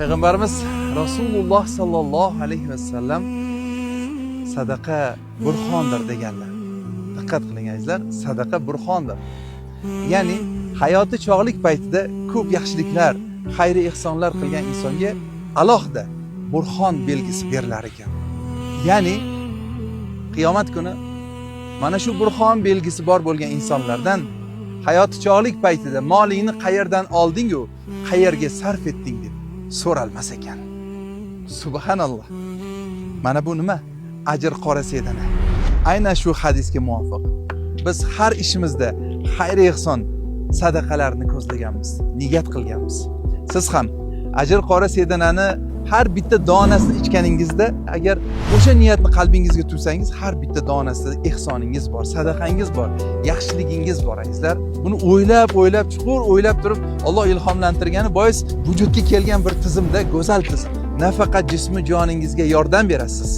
Payg'ambarimiz Rasululloh sallallohu alayhi vasallam sadaqa burxondir deganlar. Diqqat qiling azizlar, sadaqa burxondir. Ya'ni hayoti chog'lik paytida ko'p yaxshiliklar, xayr ehsonlar qilgan insonga alohida burxon belgisi berilar ekan. Ya'ni qiyomat kuni mana shu burxon belgisi bor bo'lgan insonlardan hayoti chog'lik paytida molingni qayerdan olding-ku, qayerga sarf etding deb so'ralmas ekan. Subhanalloh. Mana bu nima? Ajr qorasi edana. Aynan shu hadisga muvofiq biz har ishimizda xayr ehson, sadaqalarni ko'zlaganmiz, niyat qilganmiz. Siz ham ajr qorasi edanani har bitta donasini ichganingizda, agar o'sha niyatni qalbingizga tutsangiz, har bitta donasida ehsoningiz bor, sadaqangiz bor, yaxshiligingiz bor azizlar. Buni o'ylab, chuqur o'ylab turib, Alloh ilhomlantirgani bois vujudga kelgan bir tizimda, go'zal tizim. Nafaqat jismi joningizga yordam berasiz.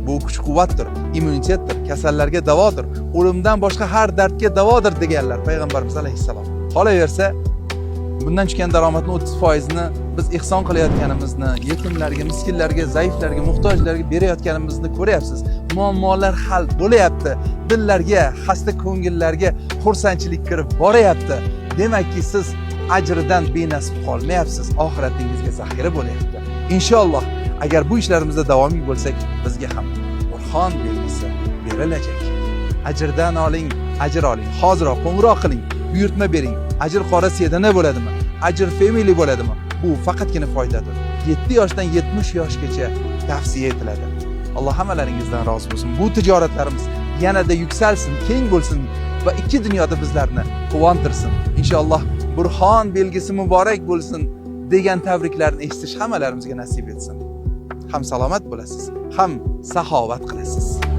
Bu kuch-quvvatdir, immunitetdir, kasallarga davodir, o'limdan boshqa har dardga davodir deganlar Payg'ambarimiz alayhissalom. Qolaversa, bundan chiqqan daromadning 30%ni biz ehson qilayotganimizni, yetimlarga, miskinlarga, zaiflarga, muhtojlarga berayotganimizni ko'ryapsiz. Muammolar hal bo'layapti. Dillarga, xasta ko'ngillarga xursandchilik kirib boryapti. Demakki, siz ajridan benasib qolmayapsiz. Oxiratingizga zaxira bo'layapti. Inshaalloh, agar bu ishlarimizda davomiy bo'lsak, bizga ham burxon belgisi berilajak. Ajrdan oling, ajr oling. Hoziroq qo'ng'iroq qiling, buyurtma bering. Ajr qorasi edana bo'ladimi? Ajr family bo'ladimi? Bu faqatgina foydadir. 7 yoshdan 70 yoshgacha tavsiya etiladi. Alloh hammalaringizdan rozi bo'lsin. Bu tijoratlarimiz yanada yuksalsin, keng bo'lsin va ikki dunyoda bizlarni quvontirsin. Inshaalloh burxon belgisi muborak bo'lsin degan tabriklarni eshitish hammalarimizga nasib etsin. Ham salomat bo'lasiz, ham saxovat qilasiz.